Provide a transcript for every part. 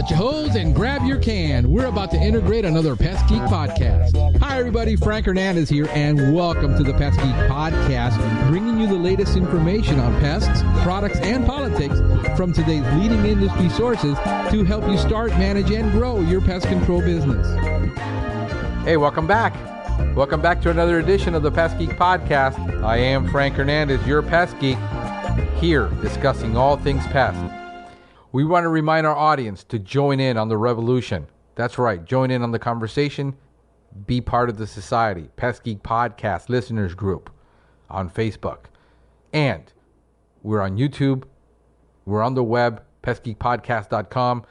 out your hose and grab your can. We're about to integrate another Pest Geek podcast. Hi, everybody. Frank Hernandez here, and welcome to the Pest Geek podcast, bringing you the latest information on pests, products, and politics from today's leading industry sources to help you start, manage, and grow your pest control business. Hey, welcome back. Welcome back to another edition of the Pest Geek podcast. I am Frank Hernandez, your Pest Geek, here discussing all things pest. We want to remind our audience to join in on the revolution. That's right, join in on the conversation, be part of the society. Pest Geek Podcast Listeners Group on Facebook. And we're on YouTube. We're on the web, pestgeekpodcast.com.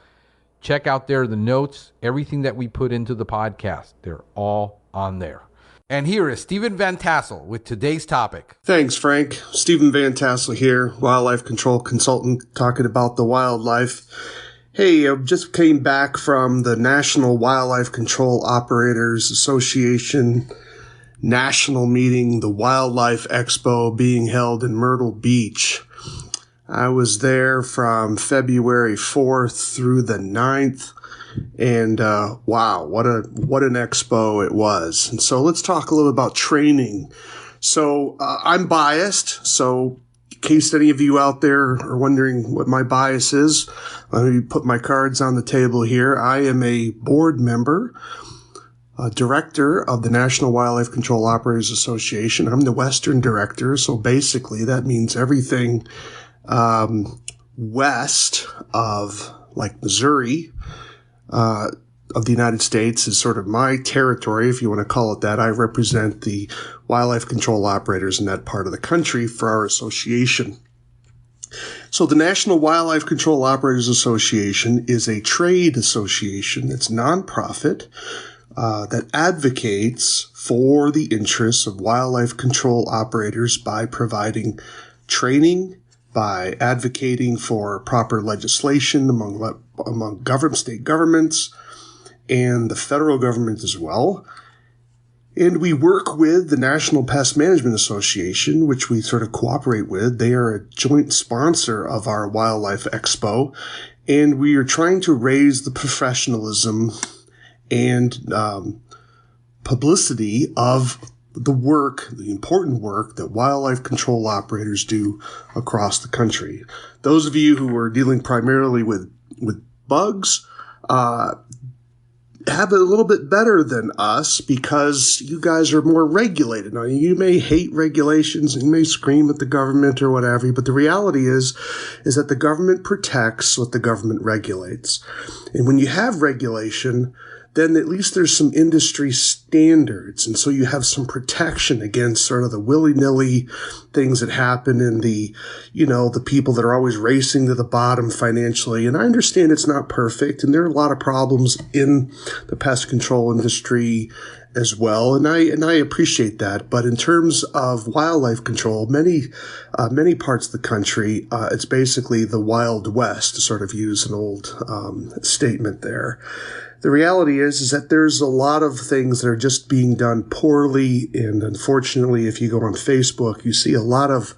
Check out there the notes, everything that we put into the podcast. They're all on there. And here is Stephen Van Tassel with today's topic. Thanks, Frank. Stephen Van Tassel here, wildlife control consultant, talking about the wildlife. Hey, I just came back from the National Wildlife Control Operators Association national meeting, the Wildlife Expo being held in Myrtle Beach. I was there from February 4th through the 9th. And wow, what an expo it was. And so let's talk a little about training. So I'm biased. So in case any of you out there are wondering what my bias is, let me put my cards on the table here. I am a board member, director of the National Wildlife Control Operators Association. I'm the Western director. So basically that means everything west of like Missouri, of the United States is sort of my territory, if you want to call it that. I represent the wildlife control operators in that part of the country for our association. So the National Wildlife Control Operators Association is a trade association that's nonprofit that advocates for the interests of wildlife control operators by providing training, by advocating for proper legislation among state governments and the federal government as well. And we work with the National Pest Management Association, which we sort of cooperate with. They are a joint sponsor of our Wildlife Expo, and we are trying to raise the professionalism and publicity of the work, the important work that wildlife control operators do across the country. Those of you who are dealing primarily with bugs have it a little bit better than us because you guys are more regulated. Now, you may hate regulations and you may scream at the government or whatever, but the reality is that the government protects what the government regulates. And when you have regulation, then at least there's some industry standards. And so you have some protection against sort of the willy-nilly things that happen in the people that are always racing to the bottom financially. And I understand it's not perfect, and there are a lot of problems in the pest control industry as well. And I appreciate that. But in terms of wildlife control, many parts of the country, it's basically the Wild West, to sort of use an old statement there. The reality is that there's a lot of things that are just being done poorly, and unfortunately, if you go on Facebook, you see a lot of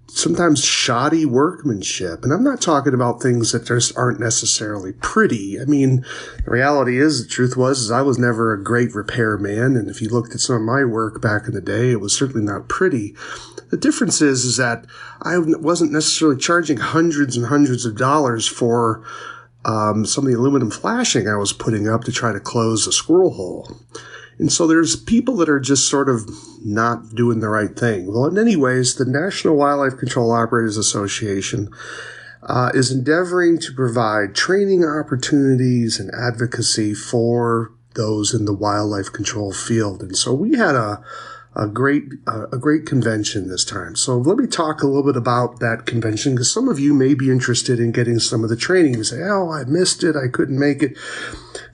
sometimes shoddy workmanship. And I'm not talking about things that just aren't necessarily pretty. I mean, the reality is, the truth is I was never a great repairman, and if you looked at some of my work back in the day, it was certainly not pretty. The difference is that I wasn't necessarily charging hundreds and hundreds of dollars for some of the aluminum flashing I was putting up to try to close a squirrel hole. And so there's people that are just sort of not doing the right thing. Well, in any ways, the National Wildlife Control Operators Association is endeavoring to provide training opportunities and advocacy for those in the wildlife control field. And so we had a great convention this time. So let me talk a little bit about that convention, because some of you may be interested in getting some of the training. You say, oh, I missed it, I couldn't make it.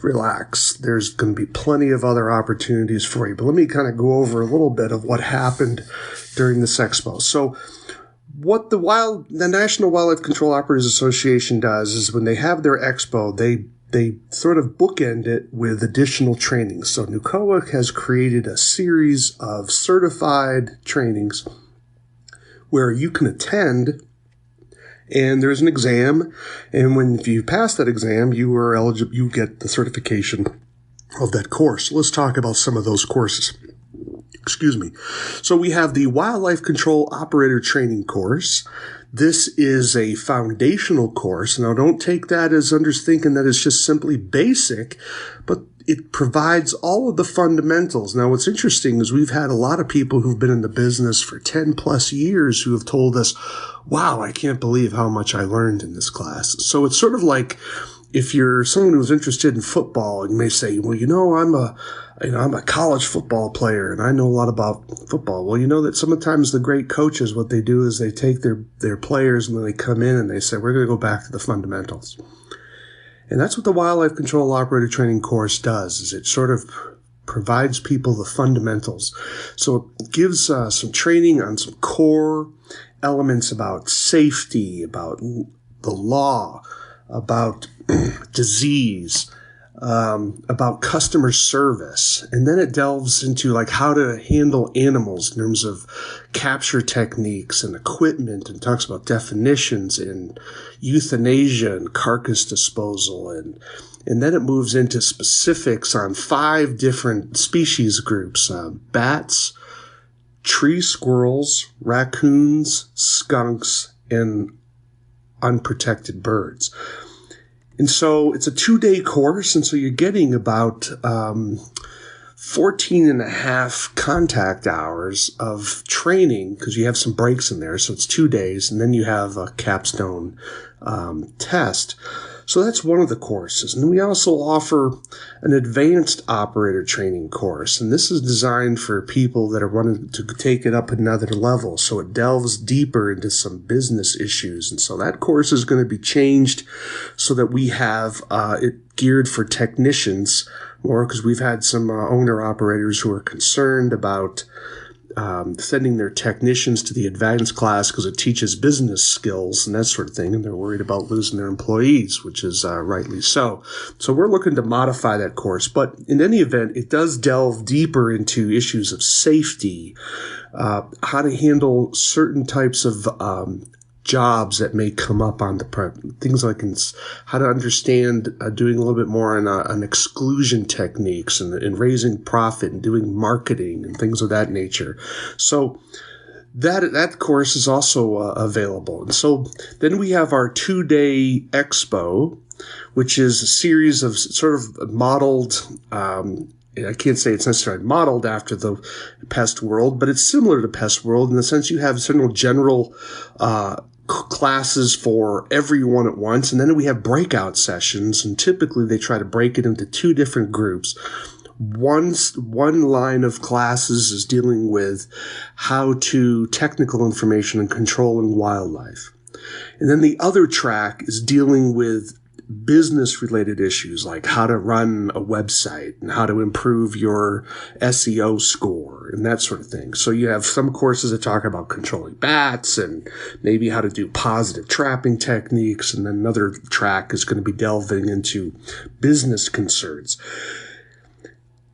Relax. There's going to be plenty of other opportunities for you. But let me kind of go over a little bit of what happened during this expo. So what the National Wildlife Control Operators Association does is when they have their expo, they sort of bookend it with additional trainings. So NUCOA has created a series of certified trainings where you can attend And there's an exam, and if you pass that exam, you are eligible. You get the certification of that course. Let's talk about some of those courses. Excuse me. So we have the Wildlife Control Operator Training course. This is a foundational course. Now, don't take that as thinking that it's just simply basic, but it provides all of the fundamentals. Now, what's interesting is we've had a lot of people who've been in the business for 10 plus years who have told us, wow, I can't believe how much I learned in this class. So it's sort of like if you're someone who's interested in football, you may say, well, I'm a college football player and I know a lot about football. Well, you know that sometimes the great coaches, what they do is they take their players and then they come in and they say, we're going to go back to the fundamentals. And that's what the Wildlife Control Operator Training course does, is it sort of provides people the fundamentals. So it gives some training on some core elements about safety, about the law, about disease, about customer service. And then it delves into like how to handle animals in terms of capture techniques and equipment, and talks about definitions and euthanasia and carcass disposal. And then it moves into specifics on 5 different species groups: bats, tree squirrels, raccoons, skunks, and unprotected birds. And so it's a 2-day course, and so you're getting about 14 and a half contact hours of training, because you have some breaks in there. So it's 2 days, and then you have a capstone test. So that's one of the courses. And we also offer an advanced operator training course. And this is designed for people that are wanting to take it up another level. So it delves deeper into some business issues. And so that course is going to be changed so that we have it geared for technicians more, because we've had some owner operators who are concerned about sending their technicians to the advanced class because it teaches business skills and that sort of thing, and they're worried about losing their employees, which is rightly so. So we're looking to modify that course. But in any event, it does delve deeper into issues of safety, how to handle certain types of jobs that may come up on the prep, things like how to understand doing a little bit more on exclusion techniques and raising profit and doing marketing and things of that nature. So that course is also available. And so then we have our 2-day expo, which is a series of sort of modeled, I can't say it's necessarily modeled after the Pest World, but it's similar to Pest World in the sense you have several general classes for everyone at once, and then we have breakout sessions, and typically they try to break it into 2 different groups. One line of classes is dealing with how to technical information and controlling wildlife. And then the other track is dealing with business-related issues like how to run a website and how to improve your SEO score and that sort of thing. So you have some courses that talk about controlling bats and maybe how to do positive trapping techniques, and then another track is going to be delving into business concerns.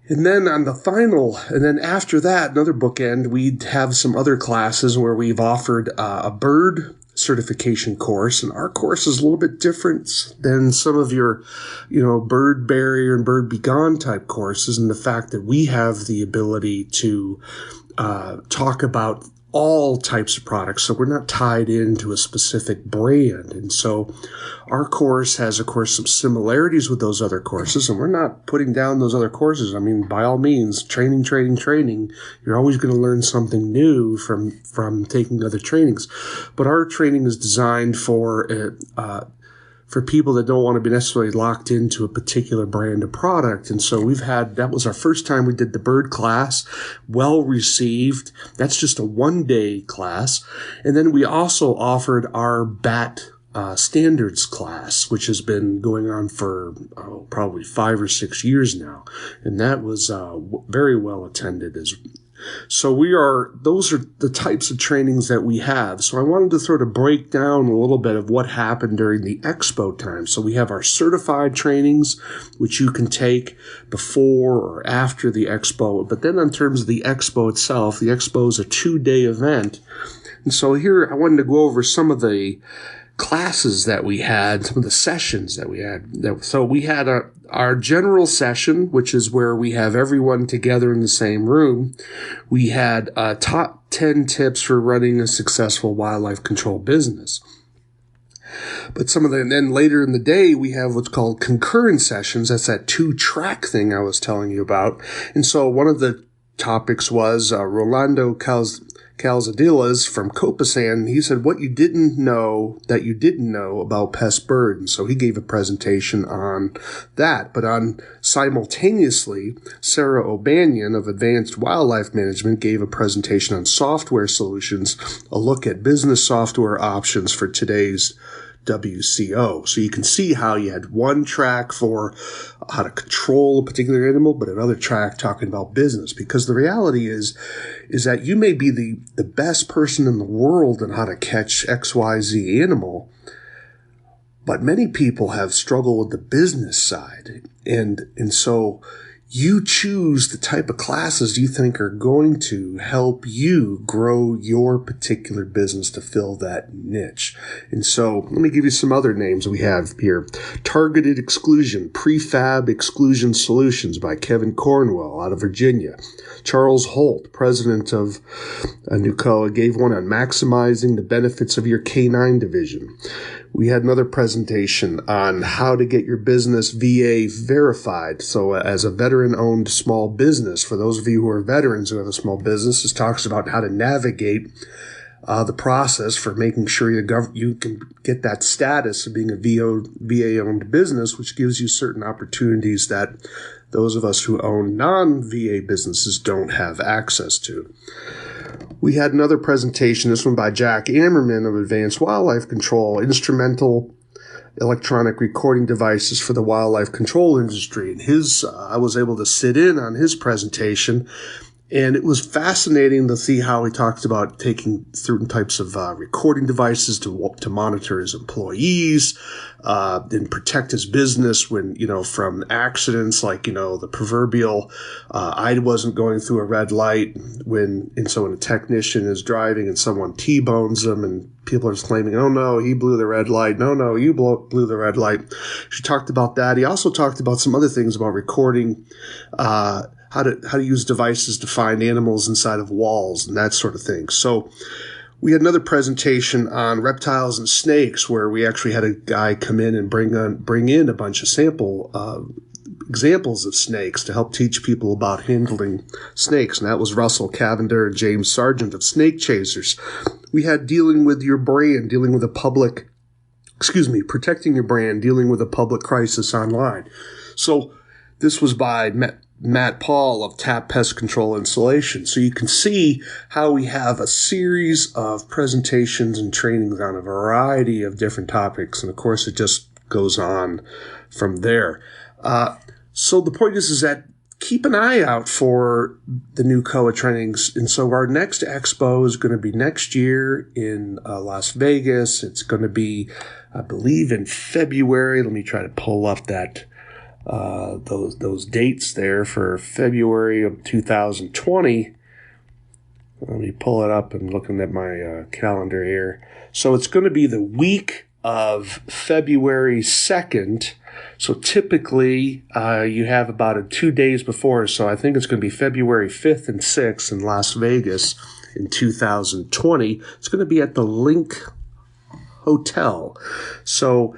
And then after that, another bookend, we'd have some other classes where we've offered a bird certification course, and our course is a little bit different than some of your, bird barrier and bird begone type courses, in the fact that we have the ability to talk about all types of products. So we're not tied into a specific brand. And so our course has, of course, some similarities with those other courses, and we're not putting down those other courses. I mean, by all means, training. You're always going to learn something new from taking other trainings. But our training is designed for people that don't want to be necessarily locked into a particular brand of product. And so that was our first time we did the bird class, well received. That's just a 1-day class. And then we also offered our bat standards class, which has been going on for probably 5 or 6 years now. And that was very well attended So those are the types of trainings that we have. So I wanted to sort of break down a little bit of what happened during the expo time. So we have our certified trainings, which you can take before or after the expo. But then in terms of the expo itself, the expo is a 2-day event. And so here I wanted to go over some of the classes that we had, some of the sessions that we had. So we had our general session, which is where we have everyone together in the same room. We had top 10 tips for running a successful wildlife control business. But then later in the day, we have what's called concurrent sessions. That's that 2-track thing I was telling you about. And so one of the topics was Rolando Calzadilas from Copasan. He said, what you didn't know about pest bird. And so he gave a presentation on that. But simultaneously, Sarah O'Banion of Advanced Wildlife Management gave a presentation on software solutions, a look at business software options for today's WCO. So you can see how you had one track for how to control a particular animal, but another track talking about business. Because the reality is that you may be the best person in the world on how to catch XYZ animal, but many people have struggled with the business side. And so you choose the type of classes you think are going to help you grow your particular business to fill that niche. And so let me give you some other names we have here. Targeted Exclusion, Prefab Exclusion Solutions by Kevin Cornwell out of Virginia. Charles Holt, president of NUCOA, gave one on maximizing the benefits of your canine division. We had another presentation on how to get your business VA verified. So as a veteran-owned small business, for those of you who are veterans who have a small business, this talks about how to navigate the process for making sure you can get that status of being a VA-owned business, which gives you certain opportunities that those of us who own non-VA businesses don't have access to. We had another presentation, this one by Jack Ammerman of Advanced Wildlife Control, instrumental electronic recording devices for the wildlife control industry. And I was able to sit in on his presentation, and it was fascinating to see how he talked about taking certain types of recording devices to monitor his employees and protect his business when, from accidents like, the proverbial I wasn't going through a red light when a technician is driving and someone T-bones them and people are just claiming, oh no, he blew the red light. No, you blew the red light. She talked about that. He also talked about some other things about recording, how to use devices to find animals inside of walls and that sort of thing. So we had another presentation on reptiles and snakes where we actually had a guy come in and bring in a bunch of sample examples of snakes to help teach people about handling snakes. And that was Russell Cavender and James Sargent of Snake Chasers. We had dealing with your brand, protecting your brand, dealing with a public crisis online. So this was by Matt Paul of Tap Pest Control Installation. So you can see how we have a series of presentations and trainings on a variety of different topics. And of course, it just goes on from there. So the point is that keep an eye out for the NUCOA trainings. And so our next expo is going to be next year in Las Vegas. It's going to be, I believe, in February. Let me try to pull up that those dates there for February of 2020. Let me pull it up. I'm looking at my calendar here. So it's going to be the week of February 2nd. So typically you have about 2 days before. So I think it's going to be February 5th and 6th in Las Vegas in 2020. It's going to be at the Link Hotel. So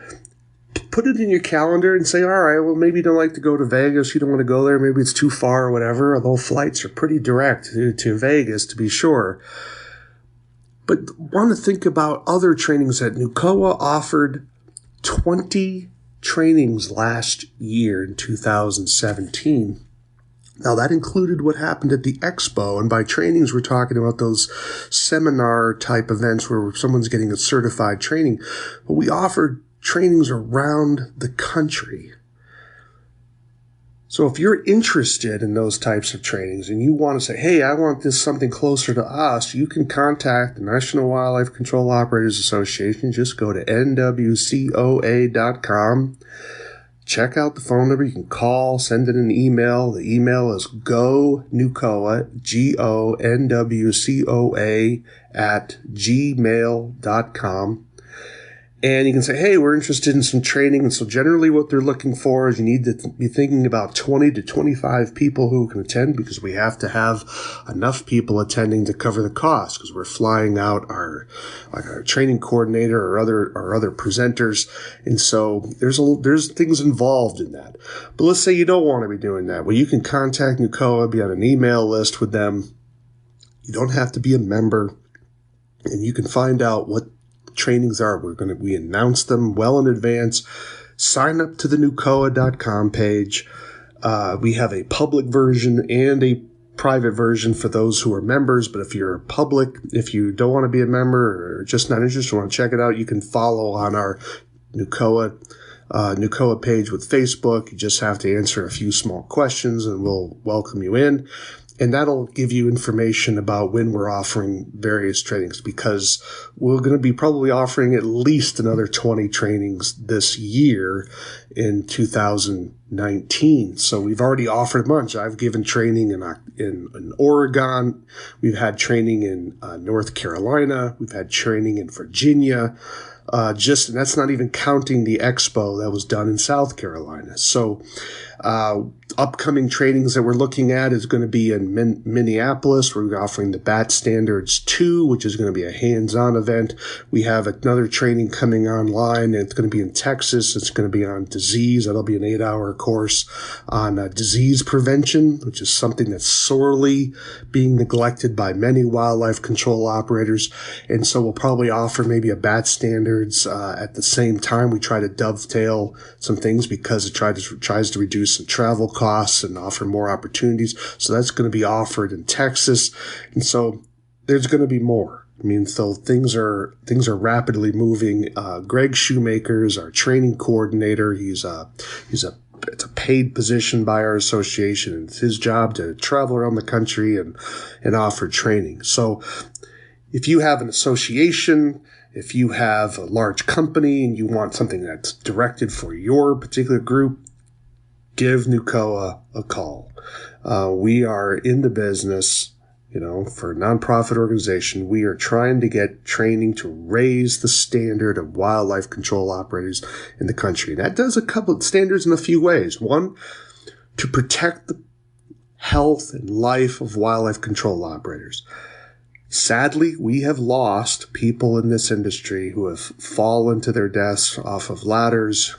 put it in your calendar and say, all right, well, maybe you don't like to go to Vegas. You don't want to go there. Maybe it's too far or whatever. Although flights are pretty direct to Vegas, to be sure. But want to think about other trainings that NUCOA offered 20 trainings last year in 2017. Now, that included what happened at the expo. And by trainings, we're talking about those seminar-type events where someone's getting a certified training. But we offered trainings around the country. So if you're interested in those types of trainings and you want to say, hey, I want this something closer to us, you can contact the National Wildlife Control Operators Association. Just go to nwcoa.com. Check out the phone number. You can call, send it an email. The email is gonwcoa, GONWCOA @gmail.com. And you can say, hey, we're interested in some training. And so generally what they're looking for is you need to be thinking about 20 to 25 people who can attend, because we have to have enough people attending to cover the cost, because we're flying out our training coordinator or other presenters. And so there's things involved in that. But let's say you don't want to be doing that. Well, you can contact NUCOA, be on an email list with them. You don't have to be a member, and you can find out what trainings are. We announce them well in advance. Sign up to the nucoa.com page. We have a public version and a private version for those who are members. But if you're public, if you don't want to be a member or just not interested, want to check it out, you can follow on our NUCOA page with Facebook. You just have to answer a few small questions and we'll welcome you in. And that'll give you information about when we're offering various trainings, because we're going to be probably offering at least another 20 trainings this year in 2019. So we've already offered a bunch. I've given training in Oregon. We've had training in North Carolina. We've had training in Virginia. And that's not even counting the expo that was done in South Carolina. So upcoming trainings that we're looking at is going to be in Minneapolis. We're offering the BAT Standards 2, which is going to be a hands-on event. We have another training coming online, and it's going to be in Texas. It's going to be on disease. That'll be an 8-hour course on disease prevention, which is something that's sorely being neglected by many wildlife control operators. And so we'll probably offer maybe a BAT Standards at the same time. We try to dovetail some things because it tries to reduce some travel costs and offer more opportunities. So that's going to be offered in Texas. And so there's going to be more. I mean, so things are rapidly moving. Greg Shoemaker is our training coordinator. It's a paid position by our association, and it's his job to travel around the country and offer training. So if you have an association, if you have a large company and you want something that's directed for your particular group, give NUCOA a call. We are in the business, for a nonprofit organization. We are trying to get training to raise the standard of wildlife control operators in the country. That does a couple of standards in a few ways. One, to protect the health and life of wildlife control operators. Sadly, we have lost people in this industry who have fallen to their deaths off of ladders,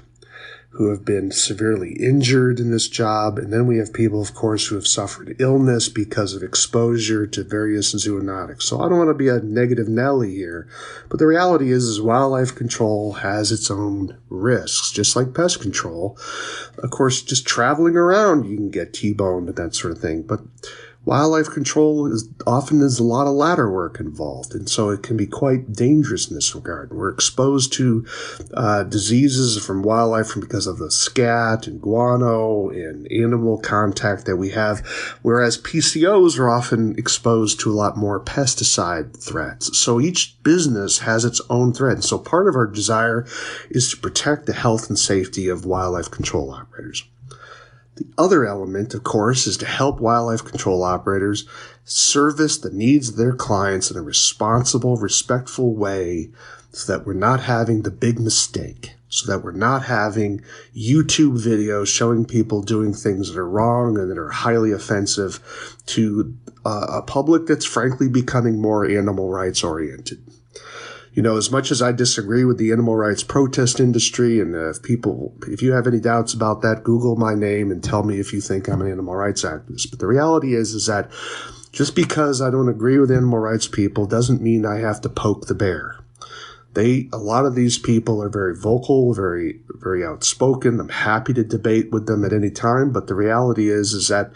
who have been severely injured in this job. And then we have people, of course, who have suffered illness because of exposure to various zoonotics. So I don't want to be a negative Nelly here, but the reality is wildlife control has its own risks, just like pest control. Of course, just traveling around, you can get T-boned and that sort of thing. But wildlife control often is a lot of ladder work involved, and so it can be quite dangerous in this regard. We're exposed to diseases from wildlife because of the scat and guano and animal contact that we have, whereas PCOs are often exposed to a lot more pesticide threats. So each business has its own threat. And so part of our desire is to protect the health and safety of wildlife control operators. The other element, of course, is to help wildlife control operators service the needs of their clients in a responsible, respectful way, so that we're not having the big mistake, so that we're not having YouTube videos showing people doing things that are wrong and that are highly offensive to a public that's frankly becoming more animal rights oriented. As much as I disagree with the animal rights protest industry, and if you have any doubts about that, Google my name and tell me if you think I'm an animal rights activist. But the reality is that just because I don't agree with animal rights people doesn't mean I have to poke the bear. A lot of these people are very vocal, very, very outspoken. I'm happy to debate with them at any time, but the reality is that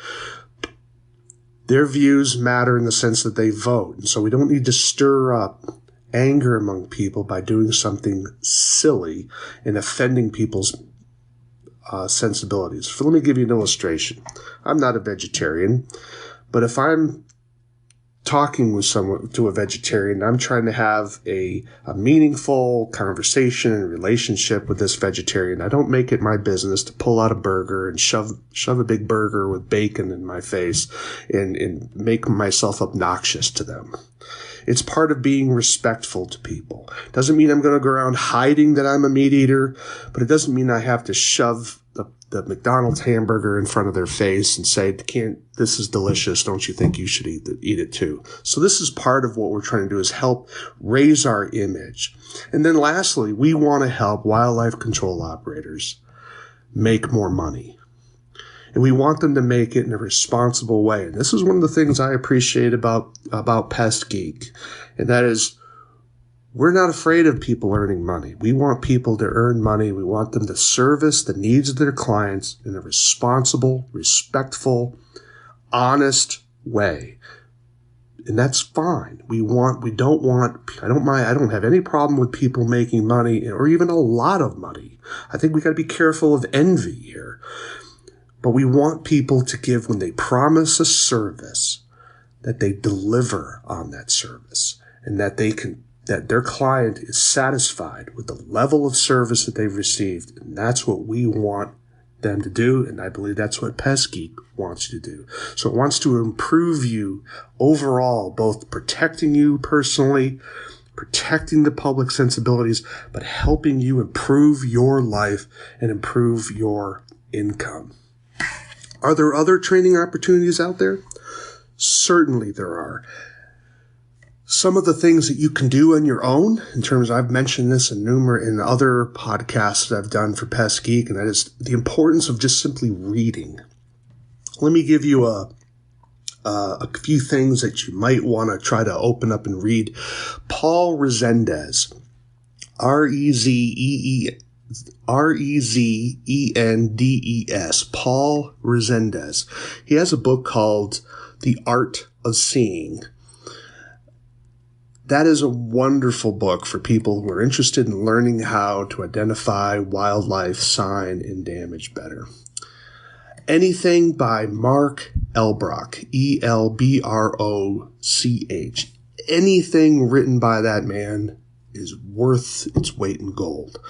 their views matter in the sense that they vote. And so we don't need to stir up anger among people by doing something silly and offending people's sensibilities. Let me give you an illustration. I'm not a vegetarian, but if I'm talking with someone, to a vegetarian, I'm trying to have a meaningful conversation and relationship with this vegetarian, I don't make it my business to pull out a burger and shove a big burger with bacon in my face and make myself obnoxious to them. It's part of being respectful to people. Doesn't mean I'm going to go around hiding that I'm a meat eater, but it doesn't mean I have to shove the McDonald's hamburger in front of their face and say, this is delicious. Don't you think you should eat it too? So this is part of what we're trying to do, is help raise our image. And then lastly, we want to help wildlife control operators make more money. And we want them to make it in a responsible way. And this is one of the things I appreciate about Pest Geek. And that is, we're not afraid of people earning money. We want people to earn money. We want them to service the needs of their clients in a responsible, respectful, honest way. And that's fine. I don't have any problem with people making money, or even a lot of money. I think we got to be careful of envy here. But we want people to give, when they promise a service, that they deliver on that service, and that their client is satisfied with the level of service that they've received. And that's what we want them to do. And I believe that's what Pest Geek wants you to do. So it wants to improve you overall, both protecting you personally, protecting the public sensibilities, but helping you improve your life and improve your income. Are there other training opportunities out there? Certainly there are. Some of the things that you can do on your own, in terms of, I've mentioned this in other podcasts that I've done for Pest Geek, and that is the importance of just simply reading. Let me give you a few things that you might want to try to open up and read. Paul Rezendes, R-E-Z-E-N-D-E-S, Paul Rezendes. He has a book called The Art of Seeing. That is a wonderful book for people who are interested in learning how to identify wildlife sign and damage better. Anything by Mark Elbroch, E-L-B-R-O-C-H. Anything written by that man is worth its weight in gold.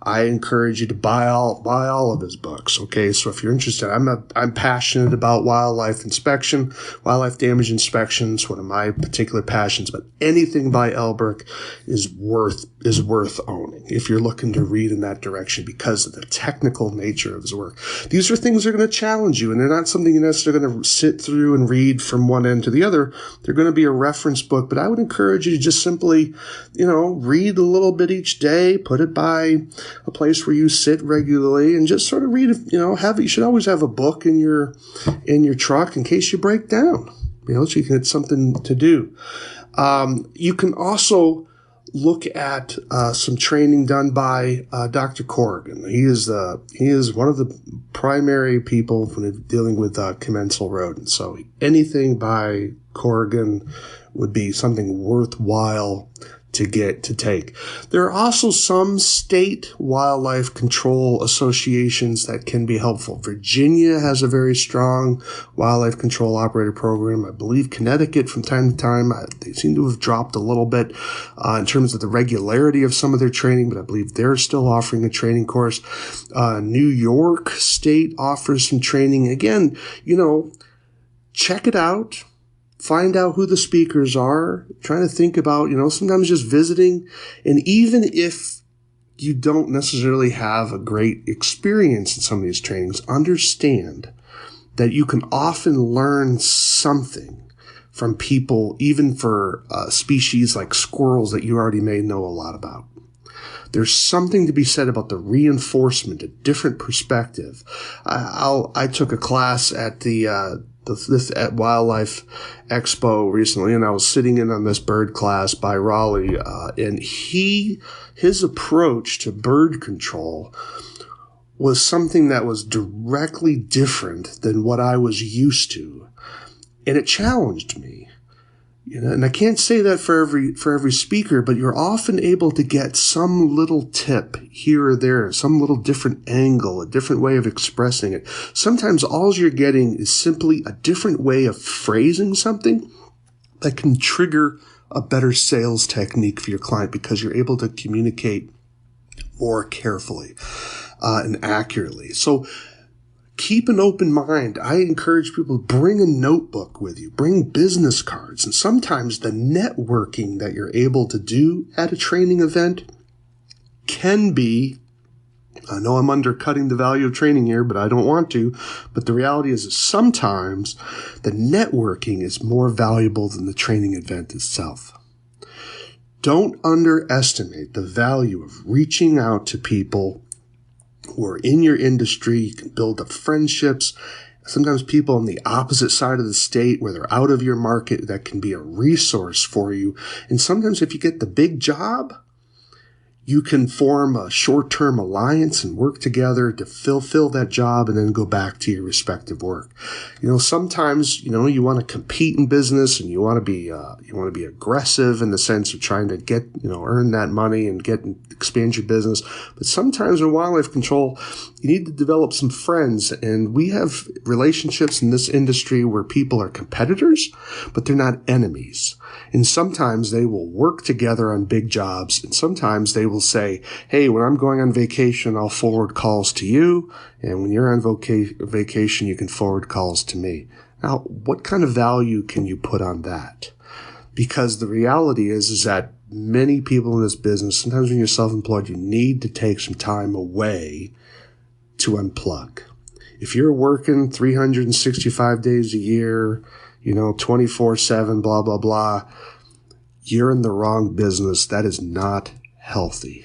I encourage you to buy all of his books. Okay, so if you're interested, I'm passionate about wildlife inspection, wildlife damage inspections, one of my particular passions. But anything by Elbroch is worth owning if you're looking to read in that direction, because of the technical nature of his work. These are things that are going to challenge you, and they're not something you're necessarily going to sit through and read from one end to the other. They're going to be a reference book, but I would encourage you to just simply, read a little bit each day, put it by a place where you sit regularly, and just sort of read. You should always have a book in your truck in case you break down. So you can get something to do. You can also look at some training done by Dr. Corrigan. He is one of the primary people when dealing with commensal rodents. So anything by Corrigan would be something worthwhile to take. There are also some state wildlife control associations that can be helpful. Virginia has a very strong wildlife control operator program. I believe Connecticut, from time to time, they seem to have dropped a little bit in terms of the regularity of some of their training, but I believe they're still offering a training course. New York State offers some training. Again, check it out. Find out who the speakers are, trying to think about, sometimes just visiting. And even if you don't necessarily have a great experience in some of these trainings, understand that you can often learn something from people, even for species like squirrels that you already may know a lot about. There's something to be said about the reinforcement, a different perspective. I took a class at at Wildlife Expo recently, and I was sitting in on this bird class by Raleigh, and his approach to bird control was something that was directly different than what I was used to, and it challenged me. And I can't say that for every speaker, but you're often able to get some little tip here or there, some little different angle, a different way of expressing it. Sometimes all you're getting is simply a different way of phrasing something that can trigger a better sales technique for your client, because you're able to communicate more carefully and accurately. So keep an open mind. I encourage people to bring a notebook with you, bring business cards. And sometimes the networking that you're able to do at a training event can be, I know I'm undercutting the value of training here, but I don't want to. But the reality is that sometimes the networking is more valuable than the training event itself. Don't underestimate the value of reaching out to people who are in your industry. You can build up friendships. Sometimes people on the opposite side of the state where they're out of your market that can be a resource for you. And sometimes if you get the big job, you can form a short-term alliance and work together to fulfill that job and then go back to your respective work. Sometimes, you want to compete in business and you want to be aggressive in the sense of trying to get, earn that money and expand your business. But sometimes in wildlife control, you need to develop some friends. And we have relationships in this industry where people are competitors, but they're not enemies. And sometimes they will work together on big jobs. And sometimes they will say, hey, when I'm going on vacation, I'll forward calls to you. And when you're on vacation, you can forward calls to me. Now, what kind of value can you put on that? Because the reality is that many people in this business, sometimes when you're self-employed, you need to take some time away to unplug. If you're working 365 days a year, 24/7, blah, blah, blah, you're in the wrong business. That is not healthy.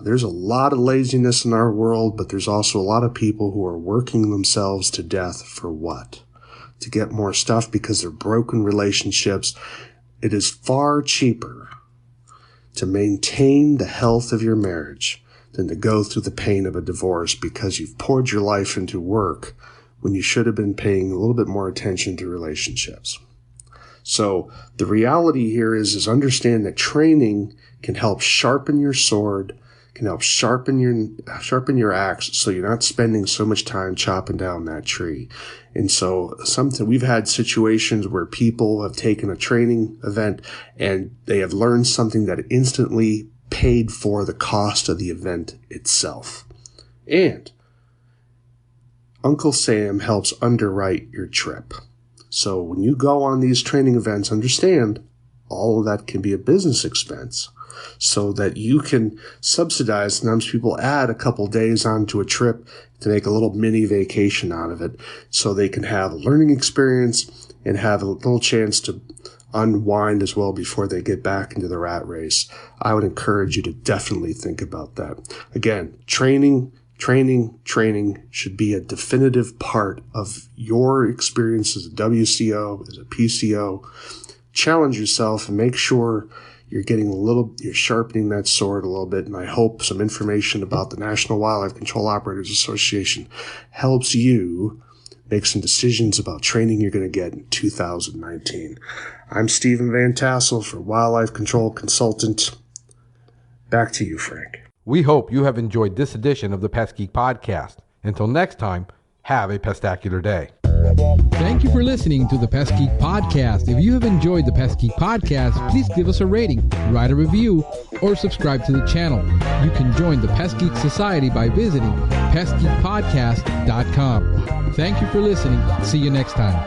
There's a lot of laziness in our world, but there's also a lot of people who are working themselves to death for what? To get more stuff because they're broken relationships. It is far cheaper to maintain the health of your marriage than to go through the pain of a divorce because you've poured your life into work when you should have been paying a little bit more attention to relationships. So the reality here is understand that training can help sharpen your sword, can help sharpen your axe, so you're not spending so much time chopping down that tree. And so we've had situations where people have taken a training event and they have learned something that instantly paid for the cost of the event itself. And Uncle Sam helps underwrite your trip. So when you go on these training events, understand all of that can be a business expense so that you can subsidize. Sometimes people add a couple days onto a trip to make a little mini vacation out of it so they can have a learning experience and have a little chance to unwind as well before they get back into the rat race. I would encourage you to definitely think about that. Again, training should be a definitive part of your experience as a WCO, as a PCO. Challenge yourself and make sure you're sharpening that sword a little bit. And I hope some information about the National Wildlife Control Operators Association helps you make some decisions about training you're going to get in 2019. I'm Stephen Van Tassel for Wildlife Control Consultant. Back to you, Frank. We hope you have enjoyed this edition of the Pest Geek Podcast. Until next time, have a pestacular day. Thank you for listening to the Pest Geek Podcast. If you have enjoyed the Pest Geek Podcast, please give us a rating, write a review, or subscribe to the channel. You can join the Pest Geek Society by visiting pestgeekpodcast.com. Thank you for listening. See you next time.